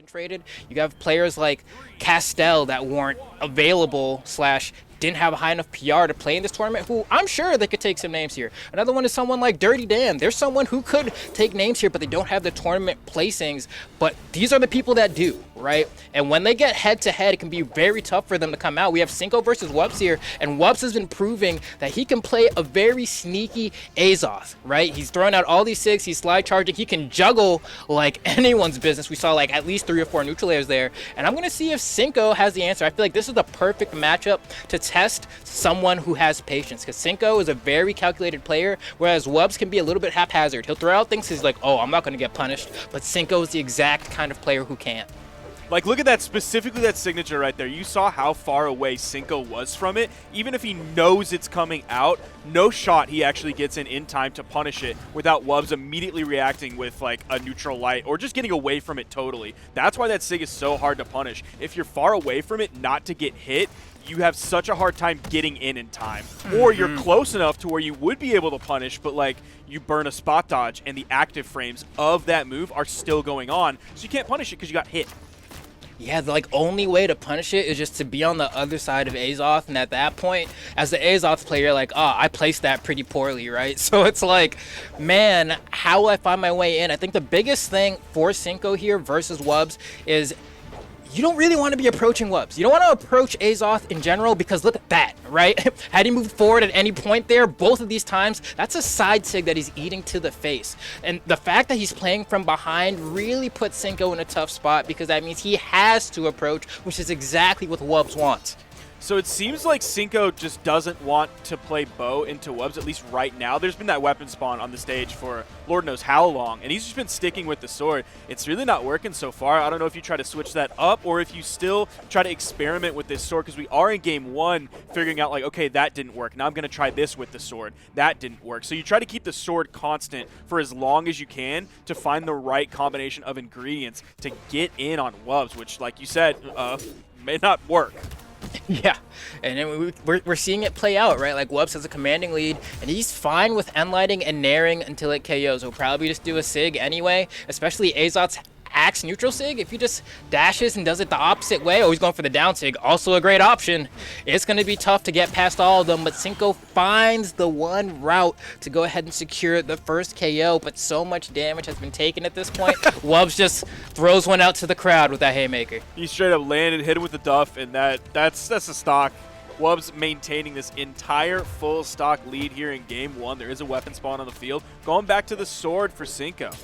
concentrated. You have players like Castell that weren't available slash didn't have a high enough PR to play in this tournament, who I'm sure they could take some names here. Another one is someone like Dirty Dan. There's someone who could take names here, but they don't have the tournament placings. But these are the people that do, right? And when they get head-to-head, it can be very tough for them to come out. We have Synco versus Wubz here, and Wubz has been proving that he can play a very sneaky Azoth, right? He's throwing out all these SIGs, he's slide charging, he can juggle like anyone's business. We saw like at least 3 or 4 neutral layers there, and I'm gonna see if Synco has the answer. I feel like this is the perfect matchup to test someone who has patience, because Synco is a very calculated player, whereas Wubz can be a little bit haphazard. He'll throw out things he's like, oh, I'm not going to get punished, but Synco is the exact kind of player who can't. Like, look at that, specifically that signature right there. You saw how far away Synco was from it. Even if he knows it's coming out, no shot he actually gets in time to punish it without Wubz immediately reacting with, like, a neutral light or just getting away from it totally. That's why that sig is so hard to punish. If you're far away from it not to get hit, you have such a hard time getting in time. Or you're close enough to where you would be able to punish, but, like, you burn a spot dodge and the active frames of that move are still going on, so you can't punish it because you got hit. Yeah, the only way to punish it is just to be on the other side of Azoth, and at that point, as the Azoth player, you're like, oh, I placed that pretty poorly, right? So it's like, man, how will I find my way in? I think the biggest thing for Synco here versus Wubz is you don't really want to be approaching Wubz. You don't want to approach Azoth in general, because look at that, right? Had he moved forward at any point there, both of these times, that's a side sig that he's eating to the face. And the fact that he's playing from behind really puts Synco in a tough spot, because that means he has to approach, which is exactly what Wubz wants. So it seems like Synco just doesn't want to play bow into Wubz, at least right now. There's been that weapon spawn on the stage for Lord knows how long, and he's just been sticking with the sword. It's really not working so far. I don't know if you try to switch that up or if you still try to experiment with this sword, because we are in game 1 figuring out like, okay, that didn't work. Now I'm going to try this with the sword. That didn't work. So you try to keep the sword constant for as long as you can to find the right combination of ingredients to get in on Wubz, which, like you said, may not work. Yeah, and then we're seeing it play out, right? Like, Wubz has a commanding lead, and he's fine with end-lighting and naring until it KOs. He'll probably just do a SIG anyway, especially Azoth's Axe neutral SIG. If he just dashes and does it the opposite way, oh, he's going for the down SIG, also a great option. It's going to be tough to get past all of them, but Synco finds the one route to go ahead and secure the first KO, but so much damage has been taken at this point. Wubz just throws one out to the crowd with that haymaker. He straight up landed, hit him with the duff, and that's a stock. Wubz maintaining this entire full stock lead here in game 1. There is a weapon spawn on the field. Going back to the sword for Synco.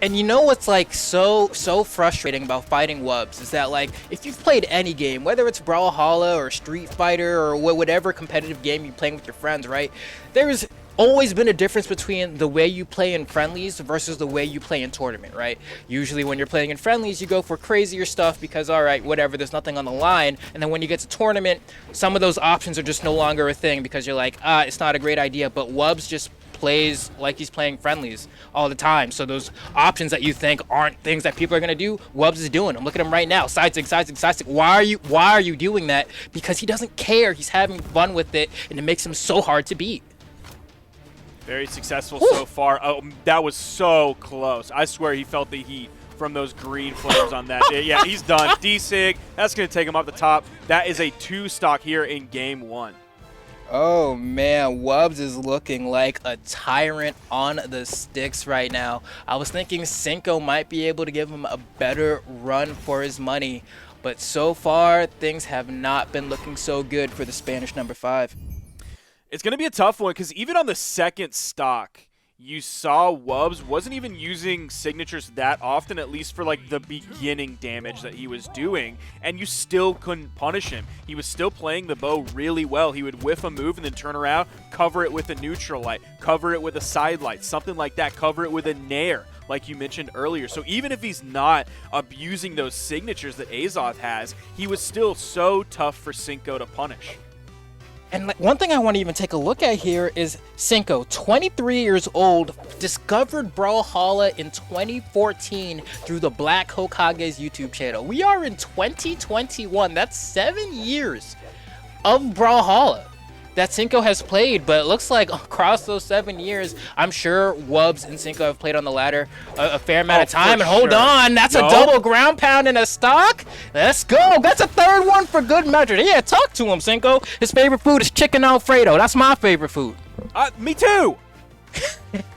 And you know what's like so frustrating about fighting Wubz is that, like, if you've played any game, whether it's Brawlhalla or Street Fighter or whatever competitive game you're playing with your friends, right? There's always been a difference between the way you play in friendlies versus the way you play in tournament, right? Usually when you're playing in friendlies, you go for crazier stuff because, all right, whatever, there's nothing on the line. And then when you get to tournament, some of those options are just no longer a thing because you're like, it's not a great idea. But Wubz just plays like he's playing friendlies all the time. So those options that you think aren't things that people are going to do, Wubz is doing them. Look at him right now. Side sig, side sig, side sig. Why are you doing that? Because he doesn't care. He's having fun with it, and it makes him so hard to beat. Very successful so far. Oh, that was so close. I swear he felt the heat from those green flames on that. Yeah, he's done. D-Sig, that's going to take him off the top. That is a 2 stock here in game 1. Oh man, Wubz is looking like a tyrant on the sticks right now. I was thinking Synco might be able to give him a better run for his money, but so far things have not been looking so good for the Spanish number 5. It's going to be a tough one because even on the second stock, you saw Wubz wasn't even using signatures that often, at least for like the beginning damage that he was doing, and you still couldn't punish him. He was still playing the bow really well. He would whiff a move and then turn around, cover it with a neutral light, cover it with a side light, something like that, cover it with a nair, like you mentioned earlier. So even if he's not abusing those signatures that Azoth has, he was still so tough for Synco to punish. And like, one thing I want to even take a look at here is Synco, 23 years old, discovered Brawlhalla in 2014 through the Black Hokage's YouTube channel. We are in 2021. That's 7 years of Brawlhalla. that Synco has played, but it looks like across those 7 years, I'm sure Wubz and Synco have played on the ladder a fair amount of time. And hold on, that's a double ground pound in a stock. Let's go. That's a third one for good measure. Yeah, talk to him, Synco. His favorite food is chicken Alfredo. That's my favorite food. Me too.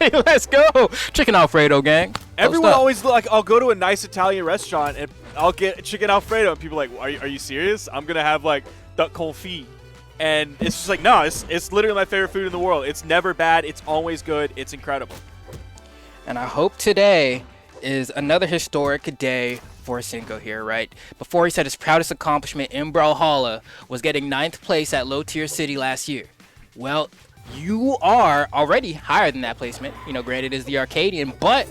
Let's go. Chicken Alfredo, gang. Everyone always, like, I'll go to a nice Italian restaurant and I'll get chicken Alfredo. And people are like, are you serious? I'm going to have, like, duck confit. And it's just like, no, it's literally my favorite food in the world. It's never bad. It's always good. It's incredible. And I hope today is another historic day for Synco here, right? Before, he said his proudest accomplishment in Brawlhalla was getting 9th place at Low Tier City last year. Well, you are already higher than that placement. You know, granted, it is the Arcadian, but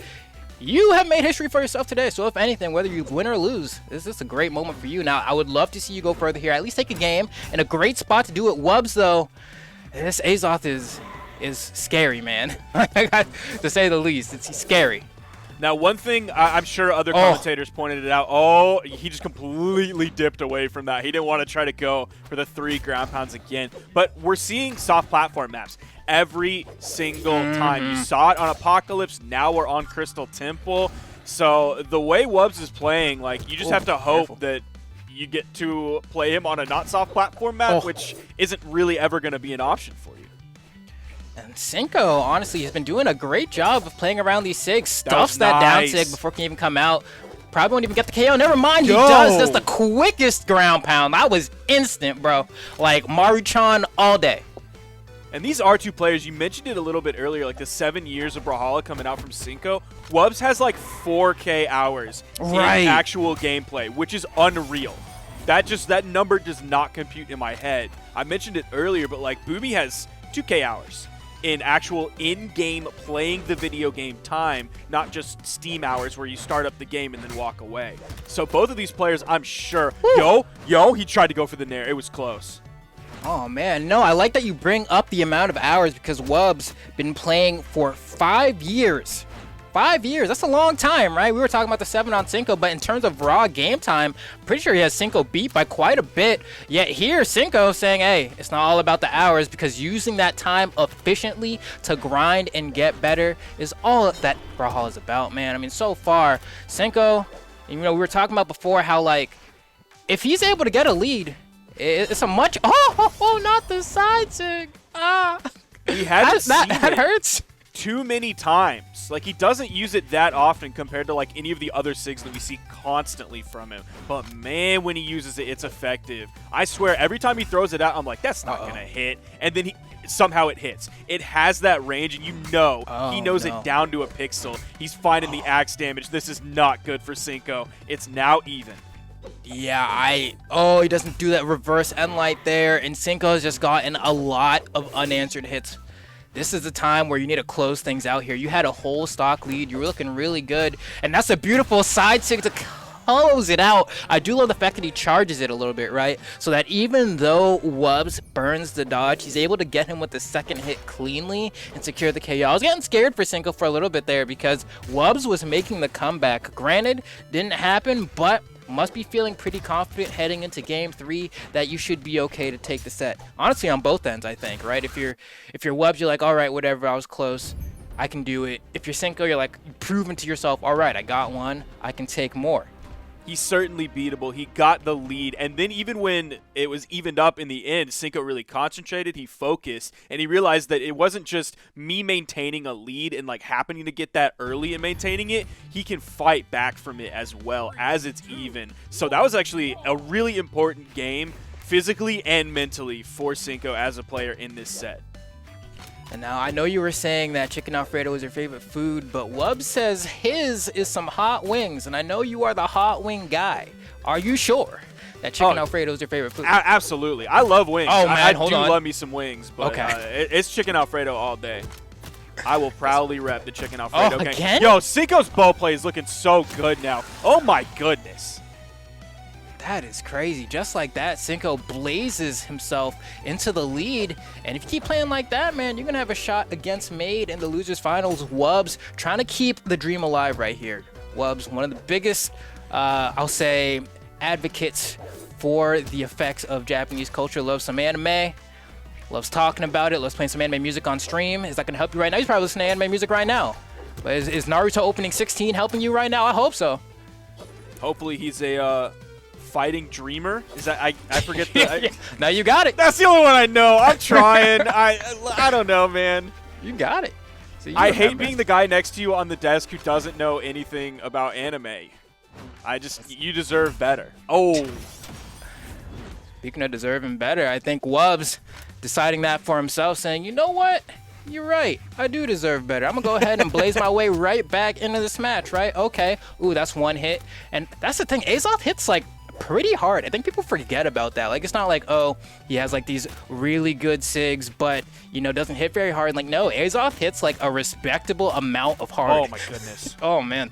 you have made history for yourself today. So if anything, whether you win or lose, this is a great moment for you. Now, I would love to see you go further here. At least take a game. And a great spot to do it. Wubz, though, this Azoth is scary, man. To say the least. It's scary. Now, one thing I'm sure other commentators pointed it out. Oh, he just completely dipped away from that. He didn't want to try to go for the 3 ground pounds again. But we're seeing soft platform maps every single time. You saw it on Apocalypse. Now we're on Crystal Temple. So the way Wubz is playing, like, you just have to hope that you get to play him on a not soft platform map, which isn't really ever going to be an option for you. And Synco, honestly, has been doing a great job of playing around these SIGs. Stuffs that down SIG before it can even come out. Probably won't even get the KO. Never mind, he does. That's the quickest ground pound. That was instant, bro. Like, Maru-chan all day. And these R2 players, you mentioned it a little bit earlier, like the 7 years of Brawlhalla coming out from Synco. Wubz has like 4K hours in actual gameplay, which is unreal. That number does not compute in my head. I mentioned it earlier, but like Booby has 2K hours in actual in-game playing the video game time, not just Steam hours where you start up the game and then walk away. So both of these players, I'm sure, yo, he tried to go for the nair. It was close. Oh, man. No, I like that you bring up the amount of hours because Wubz been playing for 5 years. 5 years. That's a long time, right? We were talking about the 7 on Synco, but in terms of raw game time, pretty sure he has Synco beat by quite a bit. Yet here, Synco saying, hey, it's not all about the hours because using that time efficiently to grind and get better is all that Brawlhalla is about, man. I mean, so far, Synco, you know, we were talking about before how, like, if he's able to get a lead, it's a much... Oh, not the side sig. He had that hurts. Too many times. Like, he doesn't use it that often compared to like any of the other SIGs that we see constantly from him. But man, when he uses it, it's effective. I swear, every time he throws it out, I'm like, that's not gonna hit. And then somehow it hits. It has that range, and you know he knows it down to a pixel. He's finding the axe damage. This is not good for Synco. It's now even. Yeah, he doesn't do that reverse end light there, and Synco has just gotten a lot of unanswered hits. This is the time where you need to close things out here. You had a whole stock lead. You were looking really good. And that's a beautiful side sig to close it out. I do love the fact that he charges it a little bit, right? So that even though Wubz burns the dodge, he's able to get him with the second hit cleanly and secure the KO. I was getting scared for Synco for a little bit there because Wubz was making the comeback. Granted, didn't happen, but must be feeling pretty confident heading into game 3 that you should be okay to take the set. Honestly, on both ends, I think, right? If you're Wubz, you're like, all right, whatever, I was close, I can do it. If you're Synco, you're like, proving to yourself, all right, I got one, I can take more. He's certainly beatable. He got the lead, and then even when it was evened up in the end, Synco really concentrated, he focused, and he realized that it wasn't just me maintaining a lead and like happening to get that early and maintaining it. He can fight back from it as well as it's even. So that was actually a really important game physically and mentally for Synco as a player in this set. And now, I know you were saying that chicken Alfredo is your favorite food, but Wubz says his is some hot wings, and I know you are the hot wing guy. Are you sure that chicken Alfredo is your favorite food? Absolutely. I love wings. Oh, man, I hold do on. love me some wings, but it's chicken Alfredo all day. I will proudly rep the chicken Alfredo. Again? Yo, Synco's bow play is looking so good now. Oh, my goodness. That is crazy. Just like that, Synco blazes himself into the lead. And if you keep playing like that, man, you're going to have a shot against Made in the losers finals. Wubz trying to keep the dream alive right here. Wubz, one of the biggest, I'll say, advocates for the effects of Japanese culture. Loves some anime. Loves talking about it, loves playing some anime music on stream. Is that going to help you right now? He's probably listening to anime music right now. But is Naruto opening 16 helping you right now? I hope so. Hopefully he's a fighting dreamer. Is that I forget the Yeah. No, you got it. That's the only one I know. I'm trying. I don't know, man. You got it. So you I hate remember. being the guy next to you on the desk who doesn't know anything about anime. You deserve better. Oh. Speaking of deserving better, I think Wubz deciding that for himself, saying, you know what? You're right. I do deserve better. I'm going to go ahead and blaze my way right back into this match, right? Okay. Ooh, that's one hit. And that's the thing. Azoth hits, like, pretty hard. I think people forget about that. Like, it's not like, oh, he has, like, these really good SIGs, but, you know, doesn't hit very hard. Like, no, Azoth hits, like, a respectable amount of hard. Oh, my goodness. Oh, man.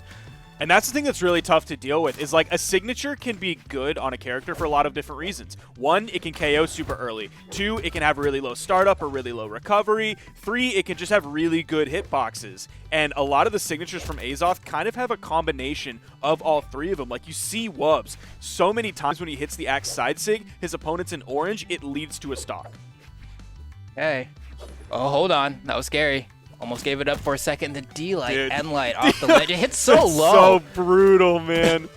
And that's the thing that's really tough to deal with, is like a signature can be good on a character for a lot of different reasons. 1, it can KO super early. 2, it can have really low startup or really low recovery. 3, it can just have really good hitboxes. And a lot of the signatures from Azoth kind of have a combination of all 3 of them. Like you see Wubz, so many times when he hits the axe side sig, his opponent's in orange, it leads to a stock. Hey. Oh, hold on. That was scary. Almost gave it up for a second. The D-Light, N-Light off the ledge. It hits so low. So brutal, man.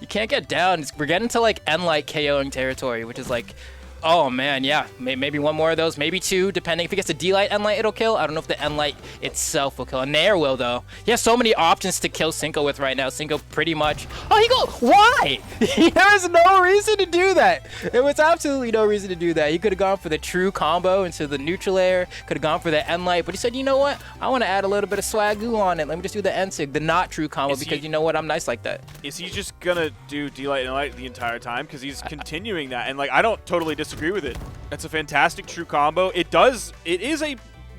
You can't get down. We're getting to like N-Light KOing territory, which is like, oh man, yeah. Maybe one more of those, maybe 2, depending. If he gets a D-Light N-Light, it'll kill. I don't know if the N-Light itself will kill. And Nair will, though. He has so many options to kill Synco with right now. Synco pretty much. Oh, he go. Why? There was no reason to do that. There was absolutely no reason to do that. He could have gone for the true combo into the neutral air. Could have gone for the N-Light. But he said, you know what? I want to add a little bit of swagoo on it. Let me just do the N-Sig, the not true combo, because you know what? I'm nice like that. Is he just going to do D-Light and N-Light the entire time? Because he's continuing that. And like, I don't totally disagree with it. That's a fantastic true combo. It is a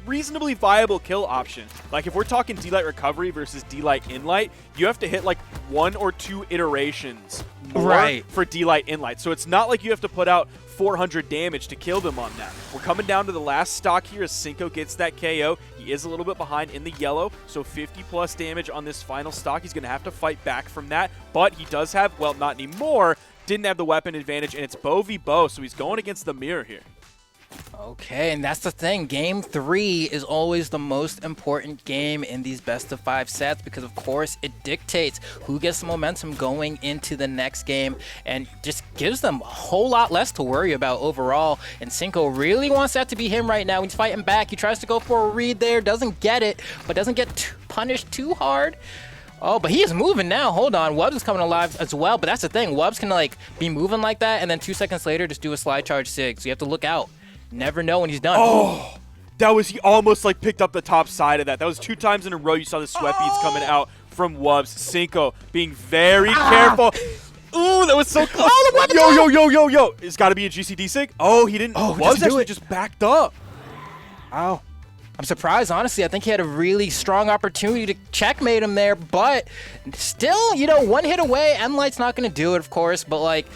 reasonably viable kill option. Like if we're talking D-Light recovery versus D-Light in-light, you have to hit like 1 or 2 iterations more for D-Light in-light. So it's not like you have to put out 400 damage to kill them on that. We're coming down to the last stock here as Synco gets that KO. He is a little bit behind in the yellow, so 50 plus damage on this final stock. He's going to have to fight back from that, but he does have, well, not anymore, didn't have the weapon advantage, and it's Bow v Bow, so he's going against the mirror here. Okay, and that's the thing. Game 3 is always the most important game in these best-of-5 sets because, of course, it dictates who gets the momentum going into the next game and just gives them a whole lot less to worry about overall. And Synco really wants that to be him right now. He's fighting back. He tries to go for a read there, doesn't get it, but doesn't get punished too hard. Oh, but he is moving now. Hold on. Wubz is coming alive as well, but that's the thing. Wubz can, like, be moving like that, and then 2 seconds later just do a slide charge sig, so you have to look out. Never know when he's done. Oh, he almost like picked up the top side of that. That was 2 times in a row you saw the sweat beads coming out from Wubz. Synco being very careful. Ooh, that was so close. Yo. It's got to be a GCD sig. Oh, he didn't. Oh, Wubz actually just backed up. Wow. I'm surprised, honestly. I think he had a really strong opportunity to checkmate him there, but still, you know, 1 hit away. N-Light's not going to do it, of course, but like,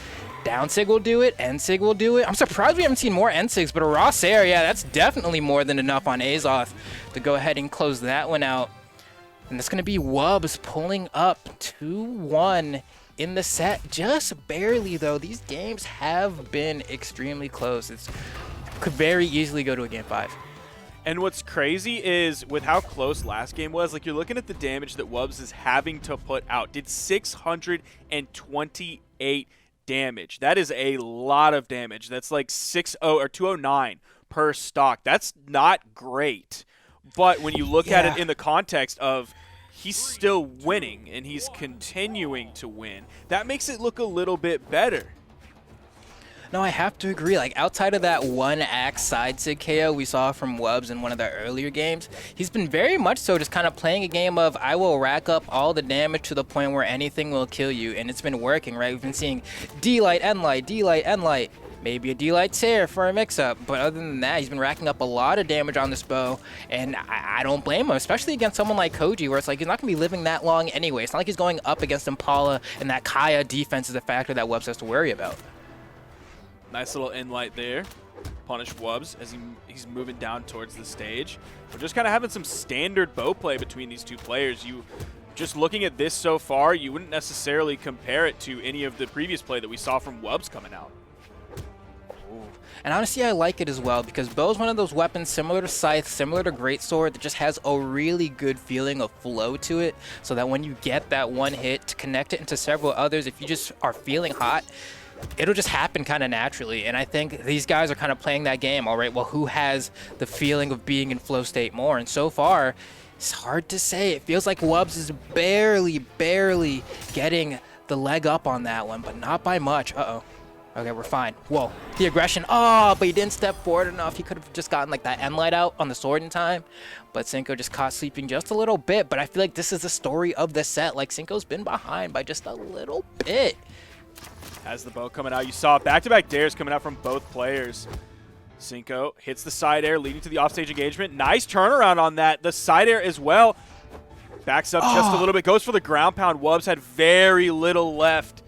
down sig will do it, N sig will do it. I'm surprised we haven't seen more N sigs, but a raw Sair, yeah, that's definitely more than enough on Azoth to go ahead and close that one out. And that's going to be Wubz pulling up 2-1 in the set, just barely though. These games have been extremely close. It could very easily go to a game 5. And what's crazy is with how close last game was, like you're looking at the damage that Wubz is having to put out. Did 628 damage. That is a lot of damage. That's like 209 per stock. That's not great. But when you look at it in the context of he's still winning and he's continuing to win, that makes it look a little bit better. No, I have to agree. Like, outside of that 1 axe side sig KO we saw from Wubz in one of the earlier games, he's been very much so just kind of playing a game of I will rack up all the damage to the point where anything will kill you, and it's been working, right? We've been seeing D-Light, N-Light, D-Light, N-Light, maybe a D-Light Sair for a mix-up, but other than that, he's been racking up a lot of damage on this bow, and I don't blame him, especially against someone like Koji, where it's like he's not going to be living that long anyway. It's not like he's going up against Impala, and that Kaya defense is a factor that Wubz has to worry about. Nice little in-light there. Punish Wubz as he's moving down towards the stage. We're just kind of having some standard bow play between these 2 players. Just looking at this so far, you wouldn't necessarily compare it to any of the previous play that we saw from Wubz coming out. And honestly, I like it as well because Bow's one of those weapons similar to Scythe, similar to Greatsword, that just has a really good feeling of flow to it, so that when you get that one hit to connect it into several others, if you just are feeling hot, it'll just happen kind of naturally. And I think these guys are kind of playing that game. All right, well, who has the feeling of being in flow state more? And so far, it's hard to say. It feels like Wubz is barely getting the leg up on that one, but not by much. Okay, we're fine. Whoa, the aggression. Oh, but he didn't step forward enough. He could have just gotten like that end light out on the sword in time, but Synco just caught sleeping just a little bit. But I feel like this is the story of the set. Like, Synco's been behind by just a little bit. As the bow coming out, you saw back-to-back dares coming out from both players. Synco hits the side air, leading to the offstage engagement. Nice turnaround on that. The side air as well. Backs up just a little bit. Goes for the ground pound. Wubz had very little left.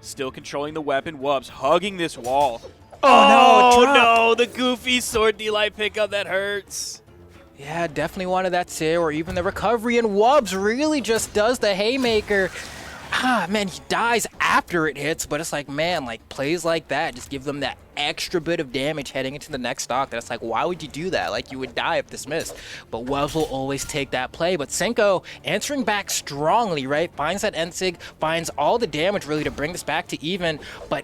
Still controlling the weapon. Wubz hugging this wall. Oh no, the goofy sword D-Light pickup. That hurts. Yeah, definitely wanted that tear or even the recovery, and Wubz really just does the haymaker. Man, he dies after it hits, but it's like, man, like, plays like that just give them that extra bit of damage heading into the next stock. That's like, why would you do that? Like, you would die if this missed. But Wubz will always take that play. But Synco answering back strongly, right? Finds that end sig, finds all the damage really to bring this back to even. But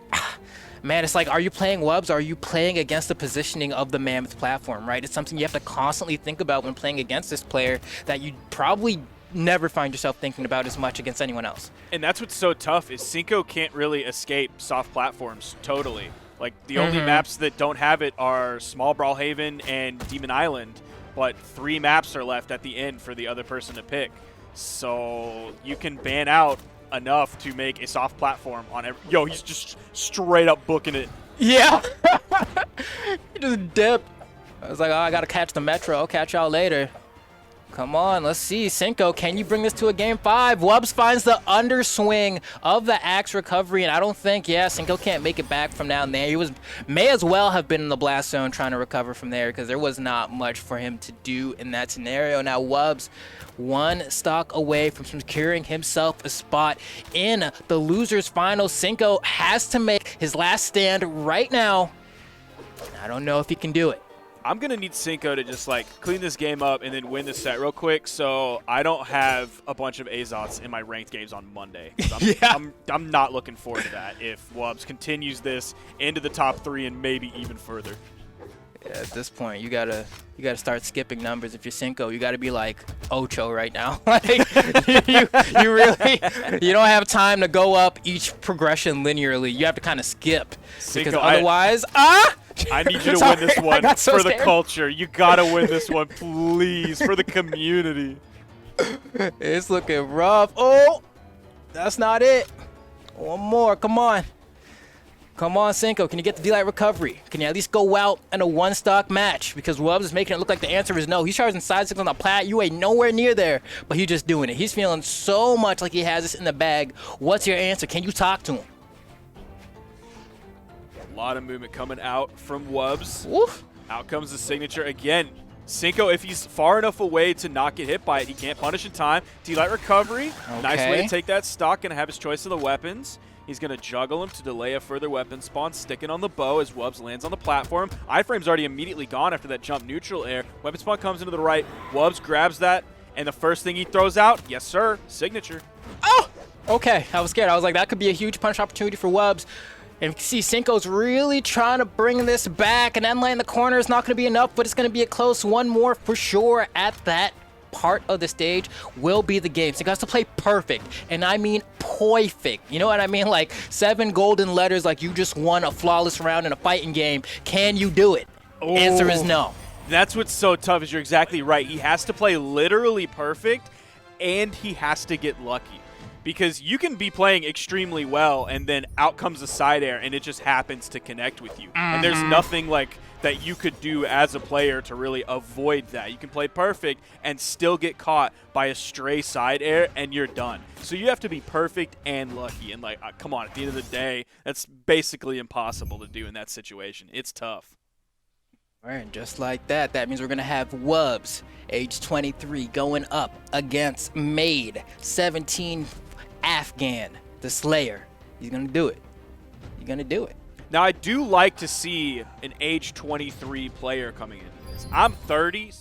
man, it's like, are you playing Wubz? Are you playing against the positioning of the Mammoth platform, right? It's something you have to constantly think about when playing against this player that you probably never find yourself thinking about as much against anyone else. And that's what's so tough is Synco can't really escape soft platforms totally. Like, the only maps that don't have it are Small Brawlhaven and Demon Island, but 3 maps are left at the end for the other person to pick. So you can ban out enough to make a soft platform on every— Yo, he's just straight up booking it. Yeah. He just dipped. I was like, oh, I gotta catch the Metro. I'll catch y'all later. Come on, let's see. Synco, can you bring this to a game 5? Wubz finds the underswing of the axe recovery, and I don't think, Synco can't make it back from down there. He may as well have been in the blast zone trying to recover from there because there was not much for him to do in that scenario. Now, Wubz, 1 stock away from securing himself a spot in the loser's final. Synco has to make his last stand right now. I don't know if he can do it. I'm going to need Synco to just, like, clean this game up and then win the set real quick so I don't have a bunch of Azots in my ranked games on Monday. I'm not looking forward to that if Wubz continues this into the top 3 and maybe even further. Yeah, at this point, you gotta start skipping numbers. If you're Synco, you gotta be like Ocho right now. Like, you really, you don't have time to go up each progression linearly. You have to kind of skip because otherwise, I need you to win this one for the culture. You gotta win this one, please, for the community. It's looking rough. Oh, that's not it. One more, come on. Come on, Synco, can you get the D-Light recovery? Can you at least go out in a 1-stock match? Because Wubz is making it look like the answer is no. He's charging side 6 on the plat. You ain't nowhere near there, but he's just doing it. He's feeling so much like he has this in the bag. What's your answer? Can you talk to him? A lot of movement coming out from Wubz. Oof. Out comes the signature again. Synco, if he's far enough away to not get hit by it, he can't punish in time. D-Light recovery. Okay. Nice way to take that stock and have his choice of the weapons. He's going to juggle him to delay a further weapon spawn, sticking on the bow as Wubz lands on the platform. Iframe's already immediately gone after that jump neutral air. Weapon spawn comes into the right. Wubz grabs that, and the first thing he throws out, yes sir, signature. Oh! Okay, I was scared. I was like, that could be a huge punish opportunity for Wubz. And you can see Synco's really trying to bring this back, and endline in the corner is not going to be enough, but it's going to be a close one more for sure at that part of the stage will be the game. So you has to play perfect, and I mean perfect. You know what I mean? Like 7 golden letters, like you just won a flawless round in a fighting game. Can you do it? Oh, answer is no. That's what's so tough is you're exactly right. He has to play literally perfect, and he has to get lucky. Because you can be playing extremely well, and then out comes a side air, and it just happens to connect with you. And there's nothing like that you could do as a player to really avoid that. You can play perfect and still get caught by a stray side air, and you're done. So you have to be perfect and lucky. And, like, come on, at the end of the day, that's basically impossible to do in that situation. It's tough. All right, just like that, that means we're going to have Wubz, age 23, going up against Made, 17, Afghan, the Slayer. He's going to do it. He's going to do it. Now, I do like to see an age 23 player coming into this. I'm 30, so